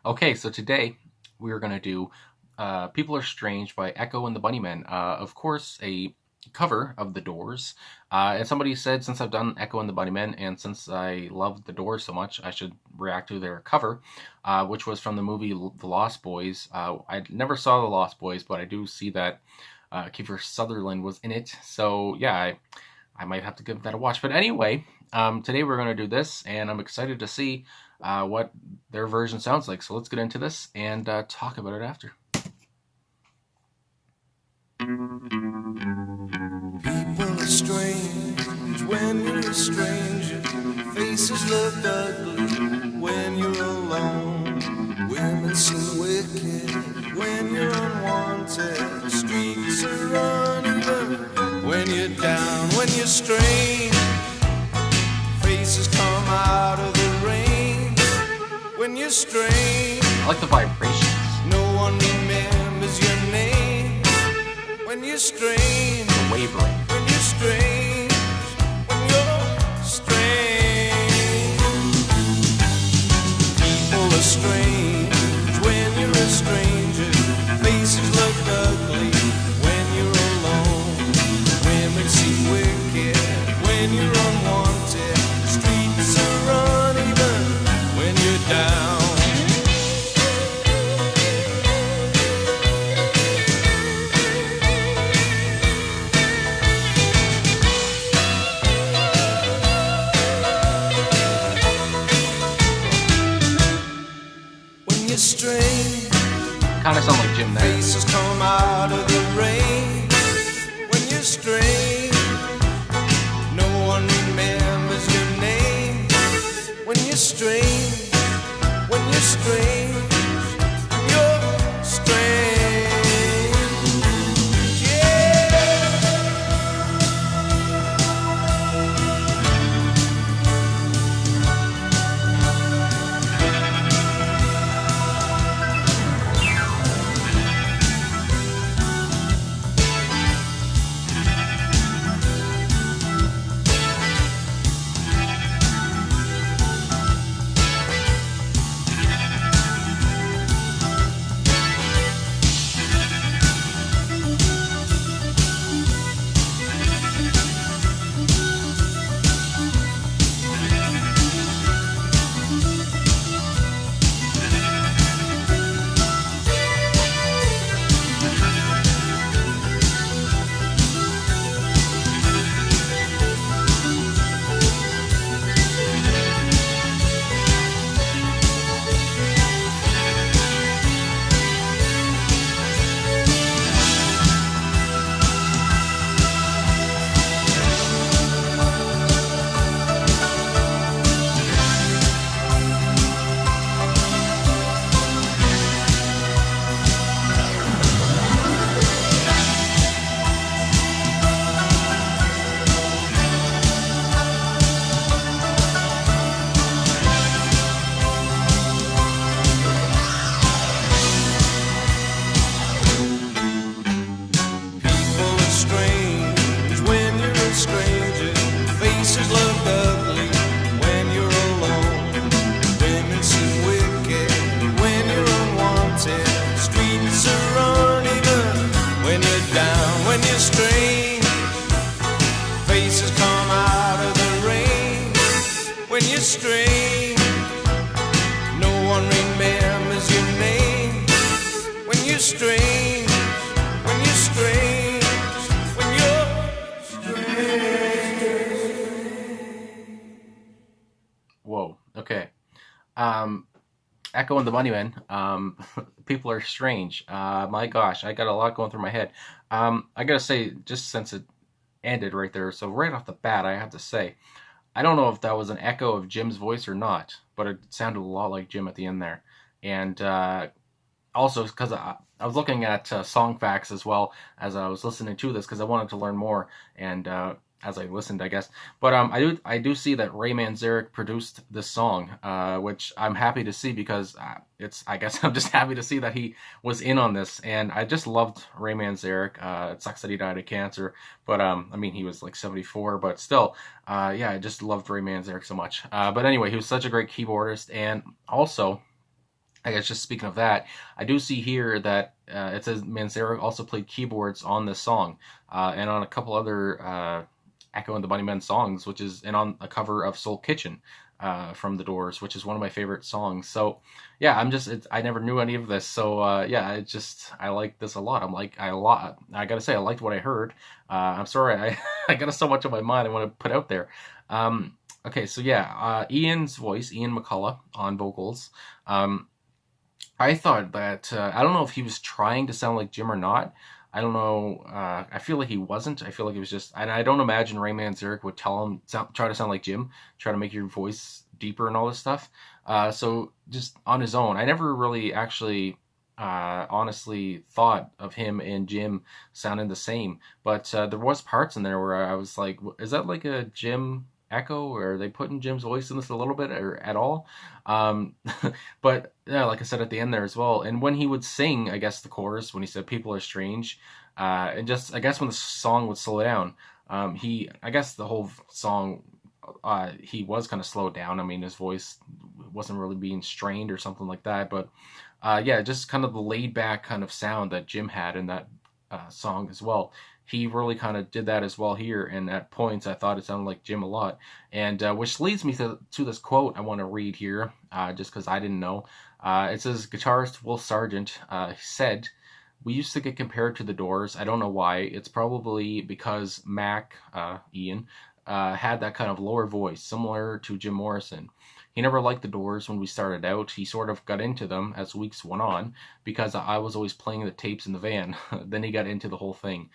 Okay, so today we're going to do People Are Strange by Echo and the Bunnymen. Of course, a cover of The Doors. And somebody said since I've done Echo and the Bunnymen and since I love The Doors so much, I should react to their cover, which was from the movie The Lost Boys. I never saw The Lost Boys, but I do see that Kiefer Sutherland was in it. So yeah, I might have to give that a watch. But anyway, today we're going to do this, and I'm excited to see what their version sounds like. So let's get into this and talk about it after. People are strange when you're a stranger. Faces look ugly when you're alone. Women seem wicked when you're unwanted. Streets are uneven when you're down. When you're strange, faces come out of the rain. When you're strange, I like the vibrations. no one remembers your name. When you're strange, The wavering. when you're strange, when you're strange. People are strange when you're a stranger. Faces look ugly when you're alone. Women seem wicked when you're unwanted. Streets are uneven when you're down. When you're strange, Kind of sound like Jim there. faces come out of the rain. When you're strange, no one remembers your name. When you're strange, when you're strange, you're strange. Yeah. People are strange when you're a stranger. Faces look ugly when you're alone. Women seem wicked when you're unwanted. Streets are uneven when you're down. When you're strange, faces come out of the rain. When you're strange, no one remembers your name. When you're strange, when you're strange, when you're strange. Whoa. Okay. Echo and the Bunnymen. People Are Strange. My gosh, I got a lot going through my head. I gotta say, just since it ended right there, so right off the bat, I have to say, I don't know if that was an echo of Jim's voice or not, but it sounded a lot like Jim at the end there. And also, because I was looking at song facts as well as I was listening to this, because I wanted to learn more, and as I listened, I guess. But I do see that Ray Manzarek produced this song, which I'm happy to see because I guess I'm just happy to see that he was in on this, and I just loved Ray Manzarek. It sucks that he died of cancer, but I mean he was like 74, but still, yeah, I just loved Ray Manzarek so much. But anyway, he was such a great keyboardist, and also I guess just speaking of that, I do see here that it says Manzarek also played keyboards on this song and on a couple other Echo and the Bunnymen songs, which is and on a cover of Soul Kitchen from The Doors, which is one of my favorite songs. So yeah, I never knew any of this, so yeah, I like this a lot. I gotta say I liked what I heard. I'm sorry, I got so much on my mind I want to put out there. Okay, so yeah, Ian's voice, Ian McCullough on vocals. I thought that I don't know if he was trying to sound like Jim or not. I don't know. I feel like he wasn't. I feel like it was just, and I don't imagine Ray Manzarek would tell him try to sound like Jim, try to make your voice deeper and all this stuff. So just on his own, I never really actually honestly thought of him and Jim sounding the same. But there was parts in there where I was like, is that like a Jim echo, or are they putting Jim's voice in this a little bit or at all? Um, but yeah, like I said at the end there as well. And when he would sing, I guess the chorus, when he said "People are strange," and just I guess when the song would slow down, I guess the whole song, he was kind of slowed down. I mean, his voice wasn't really being strained or something like that. But yeah, just kind of the laid back kind of sound that Jim had in that song as well. He really kind of did that as well here, and at points I thought it sounded like Jim a lot. And which leads me to this quote I want to read here, just because I didn't know. It says, guitarist Will Sargent said, "We used to get compared to the Doors. I don't know why. It's probably because Mac, Ian, had that kind of lower voice, similar to Jim Morrison. He never liked the Doors when we started out. He sort of got into them as weeks went on because I was always playing the tapes in the van. Then he got into the whole thing."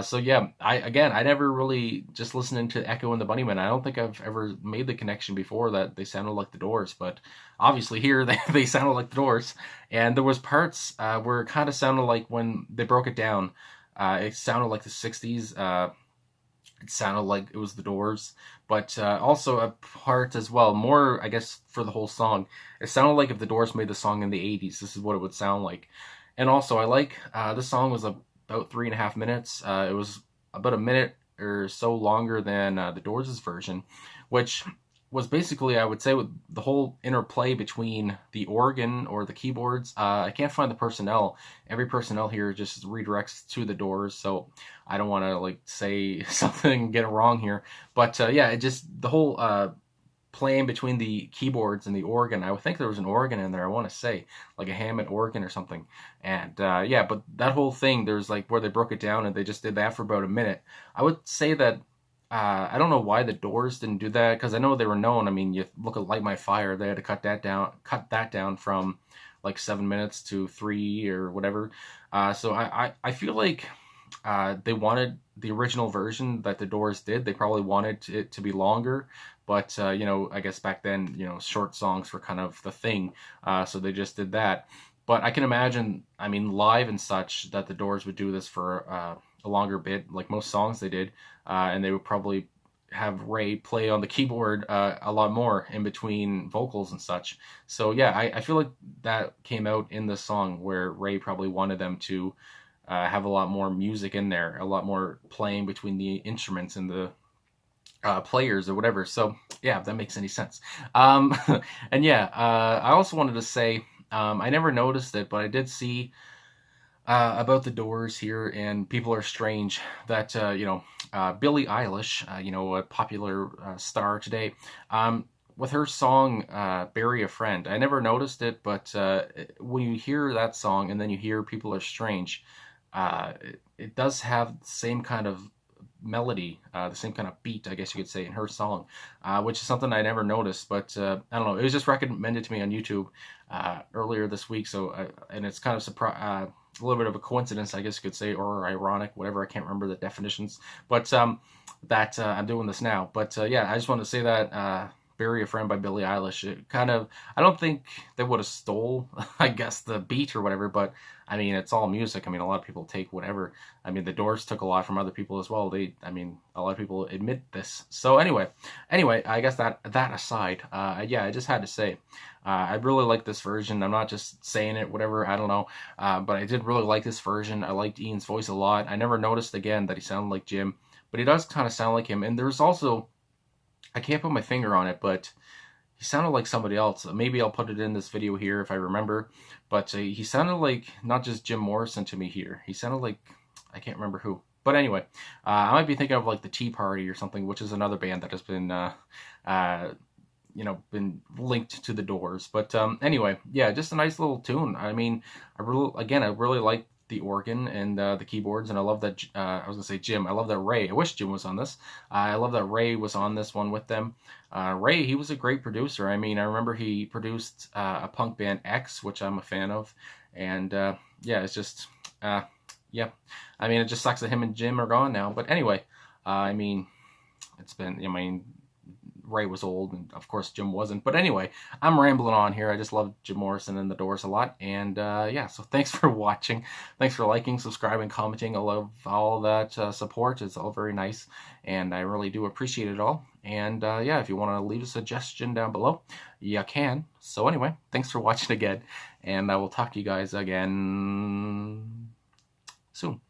So yeah, I never really just listening to Echo and the Bunnymen. I don't think I've ever made the connection before that they sounded like the Doors, but obviously here they sounded like the Doors. And there was parts where it kind of sounded like when they broke it down, it sounded like the '60s. It sounded like it was the Doors, but also a part as well, more I guess for the whole song. It sounded like if the Doors made the song in the '80s, this is what it would sound like. And also, I like this song was about 3.5 minutes. It was about a minute or so longer than the Doors' version, which was basically, I would say, with the whole interplay between the organ or the keyboards. I can't find the personnel. Every personnel here just redirects to the Doors, so I don't want to like say something, get it wrong here. But yeah, it just the whole playing between the keyboards and the organ. I would think there was an organ in there. I want to say like a Hammond organ or something. And yeah, but that whole thing, there's like where they broke it down and they just did that for about a minute. I would say that I don't know why the Doors didn't do that, because I know they were known. I mean, you look at Light My Fire, they had to cut that down from like 7 minutes to 3 or whatever. So I feel like they wanted the original version that the Doors did. They probably wanted it to be longer, but you know, I guess back then, you know, short songs were kind of the thing, so they just did that. But I can imagine, I mean, live and such, that the Doors would do this for a longer bit, like most songs they did, and they would probably have Ray play on the keyboard a lot more in between vocals and such. So yeah, I feel like that came out in the song where Ray probably wanted them to have a lot more music in there, a lot more playing between the instruments and the players or whatever. So yeah, if that makes any sense. And yeah, I also wanted to say, I never noticed it, but I did see about the Doors here and People Are Strange that, you know, Billie Eilish, you know, a popular star today, with her song Bury a Friend. I never noticed it, but when you hear that song and then you hear People Are Strange, it does have the same kind of melody, the same kind of beat, I guess you could say, in her song, which is something I never noticed. But I don't know, it was just recommended to me on YouTube earlier this week. So and it's kind of a little bit of a coincidence, I guess you could say, or ironic, whatever. I can't remember the definitions, but that I'm doing this now. But yeah, I just wanted to say that Bury a Friend by Billie Eilish, it kind of, I don't think they would have stole, I guess, the beat or whatever, but I mean, it's all music. I mean, a lot of people take whatever. I mean, the Doors took a lot from other people as well. I mean, a lot of people admit this. So anyway, I guess that aside, yeah, I just had to say, I really like this version. I'm not just saying it, whatever, I don't know, but I did really like this version. I liked Ian's voice a lot. I never noticed again that he sounded like Jim, but he does kind of sound like him. And there's also, I can't put my finger on it, but he sounded like somebody else. Maybe I'll put it in this video here if I remember. But he sounded like not just Jim Morrison to me here. He sounded like, I can't remember who. But anyway, I might be thinking of like the Tea Party or something, which is another band that has been, been linked to the Doors. But anyway, yeah, just a nice little tune. I mean, I really like the organ and the keyboards, and I love that. I was gonna say Jim. I love that Ray. I wish Jim was on this. I love that Ray was on this one with them. Ray, he was a great producer. I mean, I remember he produced a punk band X, which I'm a fan of, and yeah, it's just yeah. I mean, it just sucks that him and Jim are gone now. But anyway, I mean, it's been. I mean, Ray was old, and of course Jim wasn't. But anyway, I'm rambling on here. I just love Jim Morrison and the Doors a lot. And yeah, so thanks for watching. Thanks for liking, subscribing, commenting. I love all that support. It's all very nice, and I really do appreciate it all. And yeah, if you want to leave a suggestion down below, you can. So anyway, thanks for watching again, and I will talk to you guys again soon.